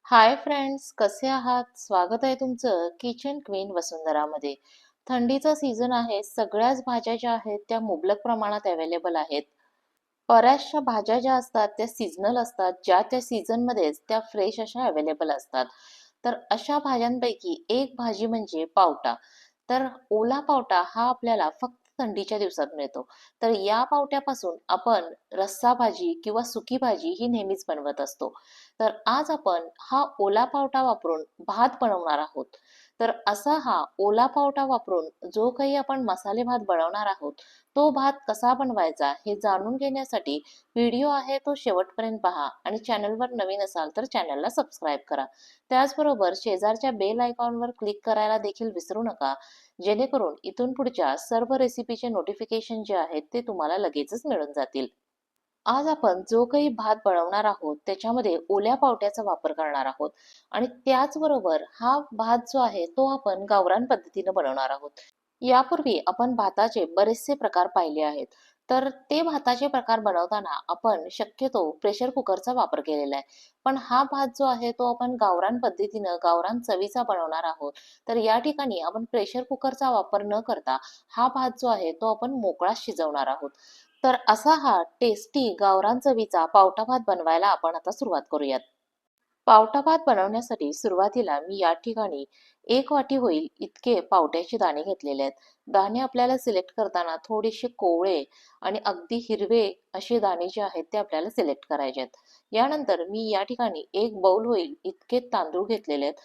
Hi friends, कसे आहात? स्वागत आहे तुमचं किचन क्वीन वसुंधरामध्ये. थंडीचा सीझन आहे. सगळ्याच भाज्या ज्या आहेत त्या मुबलक प्रमाणात अवेलेबल आहेत. बऱ्याचशा भाज्या ज्या असतात त्या सीझनल असतात, ज्या त्या सीझनमध्येच त्या फ्रेश अशा अवेलेबल असतात. तर अशा भाज्यांपैकी एक भाजी म्हणजे पावटा. तर ओला पावटा हा आपल्याला फक्त थंडीच्या दिवसात मिळतो. तर या पावट्यापासून आपण रस्सा भाजी किंवा सुकी भाजी ही नेहमीच बनवत असतो. तर आज आपण हा ओला पावटा वापरून भात बनवणार आहोत. तर असा हा ओला पावटा वापरून जो काही आपण मसाले भात बनवणार आहोत, तो भात कसा बनवायचा हे जाणून घेण्यासाठी व्हिडिओ आहे तो शेवटपर्यंत पहा आणि चॅनलवर नवीन असाल तर चॅनलला सबस्क्राईब करा. त्याचबरोबर शेजारच्या बेल आयकॉनवर क्लिक करायला देखील विसरू नका, जेणेकरून इथून पुढच्या सर्व रेसिपीचे नोटिफिकेशन जे आहेत ते तुम्हाला लगेचच मिळून जातील. आज आपण जो काही भात बनवणार आहोत त्याच्यामध्ये ओल्या पावट्याचा वापर करणार आहोत आणि त्याचबरोबर हा भात जो आहे तो आपण गावरान पद्धतीने बनवणार आहोत. यापूर्वी आपण भाताचे बरेचसे प्रकार पाहिले आहेत. तर ते भाताचे प्रकार बनवताना आपण शक्यतो प्रेशर कुकरचा वापर केलेला आहे. पण हा भात जो आहे तो आपण गावरान पद्धतीनं गावरान चवीचा बनवणार आहोत. तर या ठिकाणी आपण प्रेशर कुकरचा वापर न करता हा भात जो आहे तो आपण मोकळा शिजवणार आहोत. तर असा हा टेस्टी गावरान चवीचा पावटा भात बनवायला आपण आता सुरुवात करूयात. पावटा भात बनवण्यासाठी सुरुवातीला मी या ठिकाणी 1 वाटी होईल इतके पावट्याचे दाणे घेतलेले आहेत. दाणे आपल्याला सिलेक्ट करताना थोडेसे कोवळे आणि अगदी हिरवे असे दाणे जे आहेत ते आपल्याला सिलेक्ट करायचे आहेत. यानंतर मी या ठिकाणी 1 बाउल होईल इतके तांदूळ घेतलेले आहेत.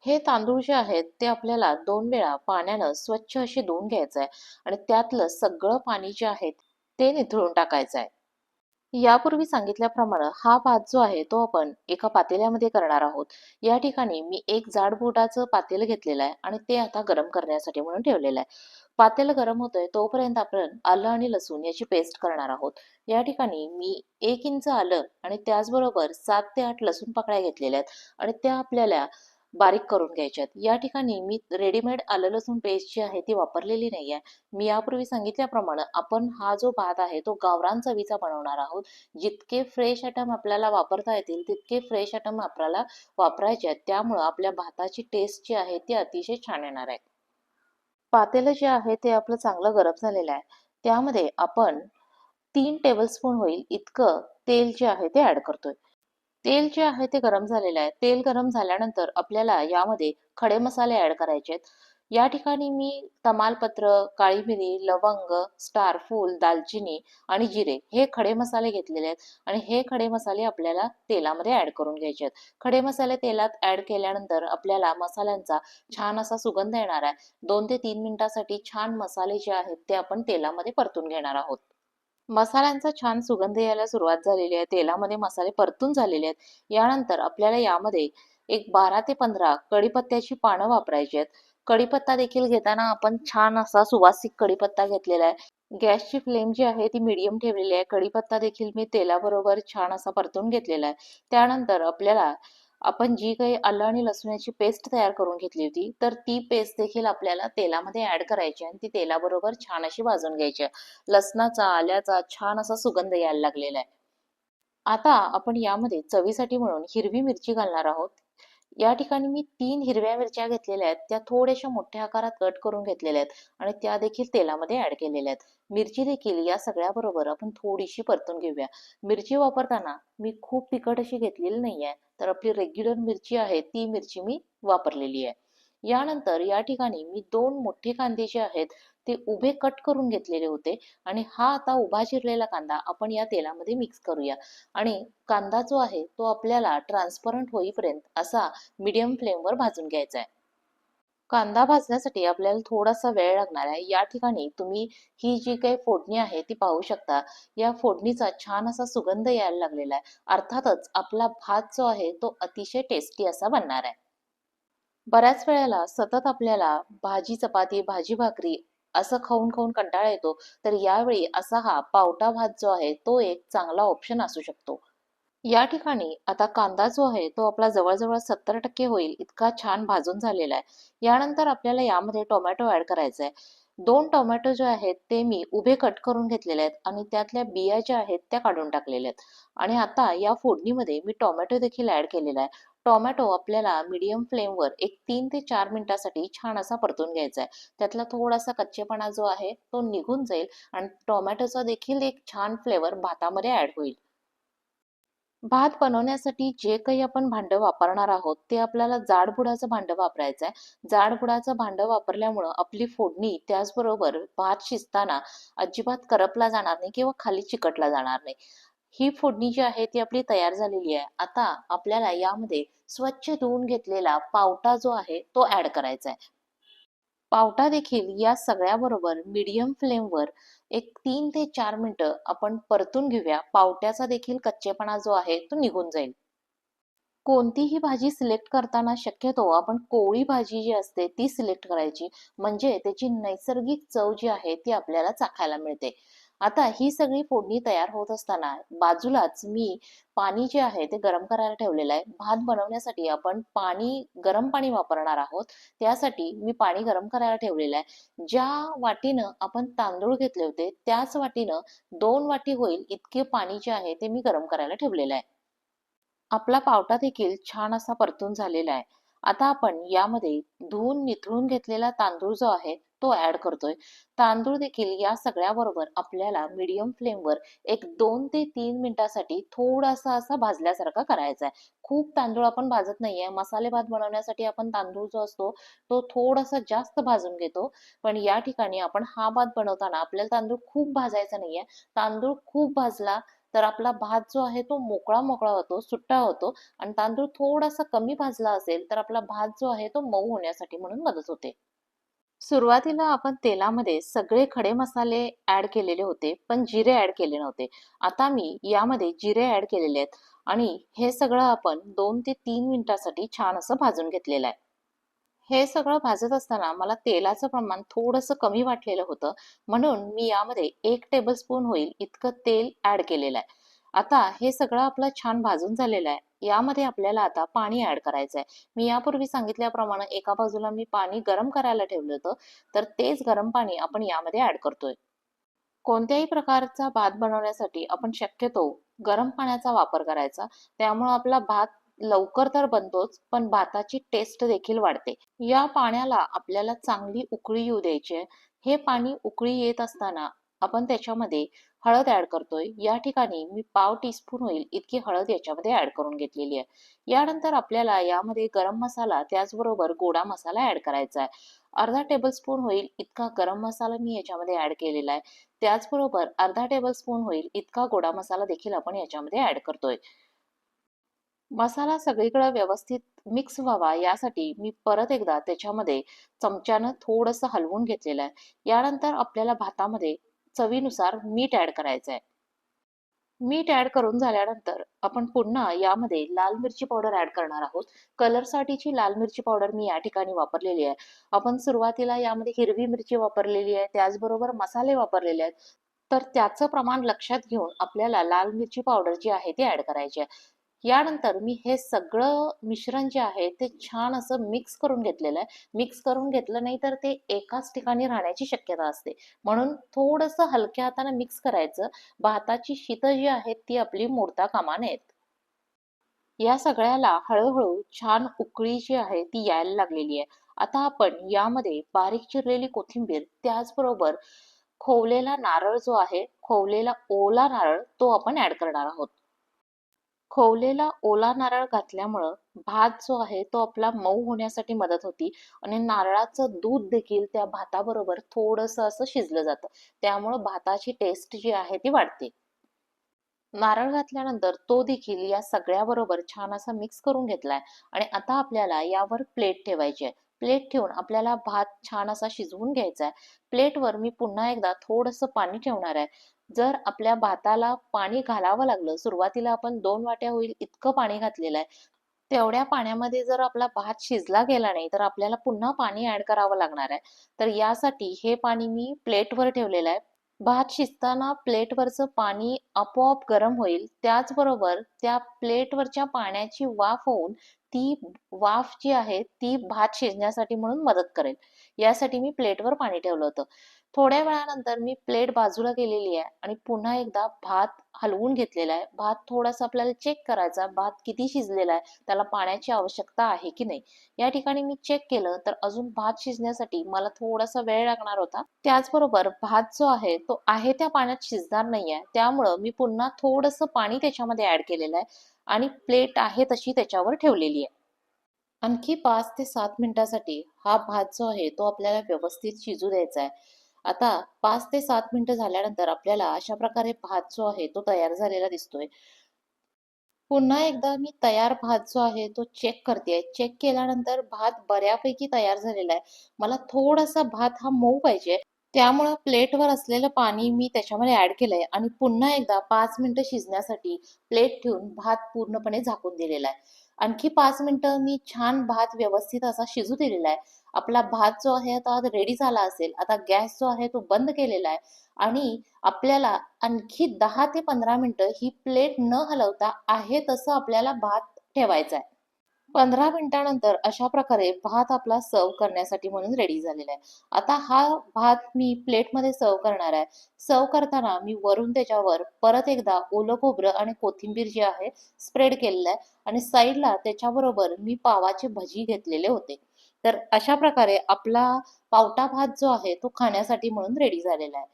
हे तांदूळ जे आहेत ते आपल्याला 2 वेळा पाण्यानं स्वच्छ असे धुवून घ्यायचं आहे आणि त्यातलं सगळं पाणी जे आहे ते निथळून टाकायचं आहे. यापूर्वी सांगितल्याप्रमाणे हा भात जो आहे तो आपण एका पातेल्यामध्ये करणार आहोत. या ठिकाणी मी एक जाड बोटाचं पातेलं घेतलेलं आहे आणि ते आता गरम करण्यासाठी म्हणून ठेवलेलं आहे. पातेलं गरम होतंय तोपर्यंत आपण आलं आणि लसूण याची पेस्ट करणार आहोत. या ठिकाणी मी 1 इंच आलं आणि त्याचबरोबर 7 ते 8 लसूण पाकळ्या घेतलेल्या आहेत आणि त्या आपल्याला बारीक करून घ्यायच्यात. या ठिकाणी मी रेडीमेड आलं लसूण पेस्ट जी आहे ती वापरलेली नाही आहे. मी यापूर्वी सांगितल्याप्रमाणे आपण हा जो भात आहे तो गावरान चवीचा बनवणार आहोत. जितके फ्रेश आयटम आपल्याला वापरता येतील तितके फ्रेश आयटम आपल्याला वापरायचे आहेत. त्यामुळं आपल्या भाताची टेस्ट जी आहे ती अतिशय छान येणार आहे. पातेलं जे आहे ते आपलं चांगलं गरम झालेलं आहे. त्यामध्ये आपण 3 टेबलस्पून होईल इतकं तेल जे आहे ते ऍड करतोय. तेल जे आहे ते गरम झालेलं आहे. तेल गरम झाल्यानंतर आपल्याला यामध्ये खडे मसाले ऍड करायचे आहेत. या ठिकाणी मी तमालपत्र, काळी मिरी, लवंग, स्टारफूल, दालचिनी आणि जिरे हे खडे मसाले घेतलेले आहेत आणि हे खडे मसाले आपल्याला तेलामध्ये ऍड करून घ्यायचे आहेत. खडे मसाले तेलात ऍड केल्यानंतर आपल्याला मसाल्यांचा छान असा सुगंध येणार आहे. 2 ते 3 मिनिटासाठी छान मसाले जे आहेत ते आपण तेलामध्ये परतून घेणार आहोत. मसाल्यांचा छान सुगंध यायला सुरुवात झालेली आहे. तेलामध्ये मसाले परतून झालेले आहेत. यानंतर आपल्याला यामध्ये एक 12 ते 15 कढीपत्त्याची पानं वापरायची आहेत. कढीपत्ता देखील घेताना आपण छान असा सुवासिक कढीपत्ता घेतलेला आहे. गॅसची फ्लेम जी आहे ती मीडियम ठेवलेली आहे. कढीपत्ता देखील मी तेलाबरोबर छान असा परतून घेतलेला आहे. त्यानंतर आपल्याला आपण जी काही आलं आणि लसणाची पेस्ट तयार करून घेतली होती, तर ती पेस्ट देखील आपल्याला तेलामध्ये ऍड करायची आणि ती तेलाबरोबर छान अशी भाजून घ्यायची आहे. लसणाचा, आल्याचा छान असा सुगंध यायला लागलेला आहे. आता आपण यामध्ये चवीसाठी म्हणून हिरवी मिरची घालणार आहोत. या ठिकाणी मी 3 हिरव्या मिरच्या घेतलेल्या आहेत. त्या थोड्याशा मोठ्या आकारात कट करून घेतलेल्या आहेत आणि त्या देखील तेलामध्ये ऍड केलेल्या आहेत. मिरची देखील या सगळ्याबरोबर आपण थोडीशी परतून घेऊया. मिरची वापरताना मी खूप तिखट अशी घेतलेली नाहीये. तर आपली रेग्युलर मिरची आहे ती मिरची मी वापरलेली आहे. यानंतर या ठिकाणी मी 2 मोठे कांदे जे आहेत ते उभे कट करून घेतलेले होते आणि हा आता उभा चिरलेला कांदा आपण या तेलामध्ये मिक्स करूया आणि कांदा जो आहे तो आपल्याला ट्रान्सपरंट होईपर्यंत असा मीडियम फ्लेमवर भाजून घ्यायचा आहे. कांदा भाजण्यासाठी आपल्याला थोडासा वेळ लागणार आहे. या ठिकाणी तुम्ही ही जी काही फोडणी आहे ती पाहू शकता. या फोडणीचा छान असा सुगंध यायला लागलेला आहे. अर्थातच आपला भात जो आहे तो अतिशय टेस्टी असा बनणार आहे. बऱ्याच वेळेला सतत आपल्याला भाजी चपाती, भाजी भाकरी असं खाऊन खाऊन कंटाळा येतो. तर यावेळी असा हा पावटा भात जो आहे तो एक चांगला ऑप्शन असू शकतो. या ठिकाणी आता कांदा जो आहे तो आपला जवळजवळ 70% होईल इतका छान भाजून झालेला आहे. यानंतर आपल्याला यामध्ये टोमॅटो ऍड करायचा आहे. 2 टोमॅटो जे आहेत ते मी उभे कट करून घेतलेले आहेत आणि त्यातल्या बिया ज्या आहेत त्या काढून टाकलेल्या आहेत. आणि आता या फोडणीमध्ये मी टोमॅटो देखील ऍड केलेला आहे. टोमॅटो आपल्याला मीडियम फ्लेमवर एक 3 ते 4 मिनिटासाठी छान असा परतून घ्यायचा आहे. त्यातला थोडासा कच्चेपणा जो आहे तो निघून जाईल आणि टोमॅटोचा देखील एक छान फ्लेवर भातामध्ये ॲड होईल. भात बनवण्यासाठी जे काही आपण भांडं वापरणार आहोत, ते आपल्याला जाडबुडाचं भांडं वापरायचं आहे. जाडबुडाचं भांडं वापरल्यामुळं आपली फोडणी त्याचबरोबर भात शिजताना अजिबात करपला जाणार नाही किंवा खाली चिकटला जाणार नाही. ही फोडणी जी आहे ती आपली तयार झालेली आहे. आता आपल्याला यामध्ये स्वच्छ धुवून घेतलेला पावटा जो आहे तो ॲड करायचा आहे. पावटा देखील या सगळ्याबरोबर मीडियम फ्लेमवर एक 3 ते 4 मिनिटं आपण परतून घेऊया. पावट्याचा देखील कच्चेपणा जो आहे तो निघून जाईल. कोणतीही भाजी सिलेक्ट करताना शक्यतो आपण कोवळी भाजी जी असते ती सिलेक्ट करायची, म्हणजे त्याची नैसर्गिक चव जी आहे ती आपल्याला चाखायला मिळते. आता ही सगळी फोडणी तयार होत असताना बाजूलाच मी पाणी जे आहे ते गरम करायला ठेवलेलं आहे. भात बनवण्यासाठी आपण गरम पाणी वापरणार आहोत. त्यासाठी मी पाणी गरम करायला ठेवलेलं आहे. ज्या वाटीनं आपण तांदूळ घेतले होते त्याच वाटीनं 2 वाटी होईल इतके पाणी जे आहे ते मी गरम करायला ठेवलेलं आहे. आपला पावटा देखील छान असा परतून झालेला आहे. आता आपण यामध्ये धुवून निथळून घेतलेला तांदूळ जो आहे तो ऍड करतोय. तांदूळ देखील या सगळ्याबरोबर आपल्याला मीडियम फ्लेमवर एक 2 ते 3 मिनिटासाठी थोडासा असा भाजल्यासारखा करायचा आहे. खूप तांदूळ आपण भाजत नाहीये. मसाले भात बनवण्यासाठी आपण तांदूळ जो असतो तो थोडासा जास्त भाजून घेतो. पण या ठिकाणी आपण हा भात बनवताना आपल्याला तांदूळ खूप भाजायचा नाहीये. तांदूळ खूप भाजला तर आपला भात जो आहे तो मोकळा मोकळा होतो, सुट्टा होतो आणि तांदूळ थोडासा कमी भाजला असेल तर आपला भात जो आहे तो मऊ होण्यासाठी म्हणून मदत होते. सुरुवातीला आपण तेलामध्ये सगळे खडे मसाले ऍड केलेले होते, पण जिरे ऍड केले नव्हते. आता मी यामध्ये जिरे ऍड केलेले आहेत आणि हे सगळं आपण 2 ते 3 मिनिटासाठी छान असं भाजून घेतलेलं आहे. हे सगळं भाजत असताना मला तेलाचं प्रमाण थोडंसं कमी वाटलेलं होतं, म्हणून मी यामध्ये 1 टेबलस्पून होईल इतकं तेल ऍड केलेलं आहे. आता हे सगळं आपलं छान भाजून झालेलं आहे. यामध्ये आपल्याला आता पाणी ऍड करायचं आहे. मी यापूर्वी सांगितल्याप्रमाणे एका बाजूला मी पाणी गरम करायला ठेवलं होतं, तर तेच गरम पाणी आपण यामध्ये ऍड करतोय. कोणत्याही प्रकारचा भात बनवण्यासाठी आपण शक्यतो गरम पाण्याचा वापर करायचा. त्यामुळे आपला भात लवकर तर बनतोच, पण भाताची टेस्ट देखील वाढते. या पाण्याला आपल्याला चांगली उकळी येऊ द्यायची आहे. हे पाणी उकळी येत असताना आपण त्याच्यामध्ये हळद ऍड करतोय. या ठिकाणी मी पाव टीस्पून होईल इतकी हळद याच्यामध्ये ऍड करून घेतलेली आहे. यानंतर आपल्याला यामध्ये गरम मसाला त्याचबरोबर गोडा मसाला ऍड करायचा आहे. अर्धा टेबलस्पून होईल इतका गरम मसाला मी याच्यामध्ये ऍड केलेला आहे. त्याचबरोबर अर्धा टेबलस्पून होईल इतका गोडा मसाला देखील आपण याच्यामध्ये ऍड करतोय. मसाला सगळीकडे व्यवस्थित मिक्स व्हावा यासाठी मी परत एकदा त्याच्यामध्ये चमच्यानं थोडंसं हलवून घेतलेलं आहे. यानंतर आपल्याला भातामध्ये चवीनुसार मीठ ऍड करायचं आहे. मीठ ऍड करून झाल्यानंतर आपण पुन्हा यामध्ये लाल मिरची पावडर ऍड करणार आहोत. कलरसाठीची लाल मिरची पावडर मी या ठिकाणी वापरलेली आहे. आपण सुरुवातीला यामध्ये हिरवी मिरची वापरलेली आहे, त्याचबरोबर मसाले वापरलेले आहेत. तर त्याचं प्रमाण लक्षात घेऊन आपल्याला लाल मिरची पावडर जी आहे ती ऍड करायची आहे. यानंतर मी हे सगळं मिश्रण जे आहे ते छान असं मिक्स करून घेतलेलं आहे. मिक्स करून घेतलं नाही तर ते एकाच ठिकाणी राहण्याची शक्यता असते. म्हणून थोडंसं हलक्या हाताने मिक्स करायचं. भाताची शीतं जी आहेत ती आपली मोडता कामा नयेत. या सगळ्याला हळूहळू छान उकळी जी आहे ती यायला लागलेली आहे. आता आपण यामध्ये बारीक चिरलेली कोथिंबीर त्याचबरोबर खोवलेला नारळ जो आहे, खोवलेला ओला नारळ तो आपण ऍड करणार आहोत. खोवलेला ओला नारळ घातल्यामुळं भात जो आहे तो आपला मऊ होण्यासाठी मदत होती आणि नारळाचं दूध देखील त्या भाताबरोबर थोडंसं असं शिजलं जातं. त्यामुळं भाताची टेस्ट जी आहे ती वाढते. नारळ घातल्यानंतर तो देखील या सगळ्याबरोबर छान असा मिक्स करून घेतलाय आणि आता आपल्याला यावर प्लेट ठेवायची आहे. प्लेट ठेवून आपल्याला भात छान असा शिजवून घ्यायचा आहे. प्लेटवर मी पुन्हा एकदा थोडंसं पाणी ठेवणार आहे. जर आपल्या भाताला पाणी घालावं लागलं, सुरुवातीला आपण 2 वाट्या होईल इतकं पाणी घातलेलं आहे. तेवढ्या पाण्यामध्ये जर आपला भात शिजला गेला नाही, तर आपल्याला पुन्हा पाणी ॲड करावं लागणार आहे. तर यासाठी हे पाणी मी प्लेटवर ठेवलेलं आहे. भात शिजताना प्लेटवरचं पाणी आपोआप गरम होईल. त्याचबरोबर त्या प्लेटवरच्या पाण्याची वाफ होऊन ती वाफ जी आहे ती भात शिजण्यासाठी म्हणून मदत करेल. यासाठी मी प्लेटवर पाणी ठेवलं होतं. थोड्या वेळानंतर मी प्लेट बाजूला केलेली आहे आणि पुन्हा एकदा भात हलवून घेतलेला आहे. भात थोडासा आपल्याला चेक करायचा, भात किती शिजलेला आहे, त्याला पाण्याची आवश्यकता आहे की नाही. या ठिकाणी मी चेक केलं तर अजून भात शिजण्यासाठी मला थोडासा वेळ लागणार होता. त्याचबरोबर भात जो आहे तो आहे त्या पाण्यात शिजणार नाहीये, त्यामुळं मी पुन्हा थोडंसं पाणी त्याच्यामध्ये ऍड केलेलं आहे आणि प्लेट आहे तशी त्याच्यावर ठेवलेली आहे. आणखी 5 ते 7 मिनिटासाठी हा भात जो आहे तो आपल्याला व्यवस्थित शिजू द्यायचा आहे. आता 5 ते 7 मिनिटं झाल्यानंतर आपल्याला अशा प्रकारे भात जो आहे तो तयार झालेला दिसतोय. पुन्हा एकदा मी तयार भात जो आहे तो चेक करतेय. चेक केल्यानंतर भात बऱ्यापैकी तयार झालेला आहे. मला थोडासा भात हा मऊ पाहिजे. त्यामुळं प्लेटवर असलेलं पाणी मी त्याच्यामध्ये ऍड केलंय आणि पुन्हा एकदा 5 मिनिटं शिजण्यासाठी प्लेट ठेवून भात पूर्णपणे झाकून दिलेला आहे. आणखी 5 मिनिटं मी छान भात व्यवस्थित असा शिजू दिलेला आहे. आपला भात जो आहे आता रेडी झाला असेल. आता गॅस जो आहे तो बंद केलेला आहे आणि आपल्याला आणखी 10 ते 15 मिनिटं ही प्लेट न हलवता आहे तसं आपल्याला भात ठेवायचा आहे. 15 मिनिटानंतर अशा प्रकारे भात आपला सर्व करण्यासाठी म्हणून रेडी झालेला आहे. आता हा भात मी प्लेटमध्ये सर्व करणार आहे. सर्व करताना मी वरून त्याच्यावर परत एकदा ओलं खोबरं आणि कोथिंबीर जी आहे स्प्रेड केलेलं आहे आणि साईडला त्याच्याबरोबर मी पावाची भजी घेतलेले होते. तर अशा प्रकारे आपला पावटा भात जो आहे तो खाण्यासाठी म्हणून रेडी झालेला आहे.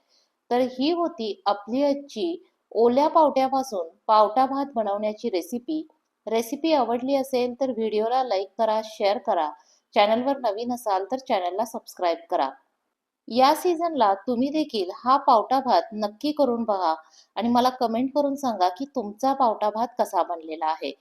तर ही होती आपली आजची ओल्या पावट्यापासून पावटा भात बनवण्याची रेसिपी. रेसिपी आवडली असेल तर व्हिडिओला लाईक करा, शेअर करा. चॅनलवर नवीन असाल तर चॅनलला सबस्क्राईब करा. या सीझनला तुम्ही देखील हा पावटा भात नक्की करून पहा आणि मला कमेंट करून सांगा की तुमचा पावटा भात कसा बनलेला आहे.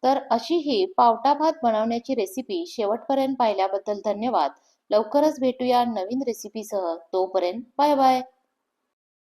तर अशी ही पावटा भात बनवण्याची रेसिपी शेवटपर्यंत पाहिल्याबद्दल धन्यवाद. लवकरच भेटूया नवीन रेसिपीसह. तोपर्यंत बाय बाय.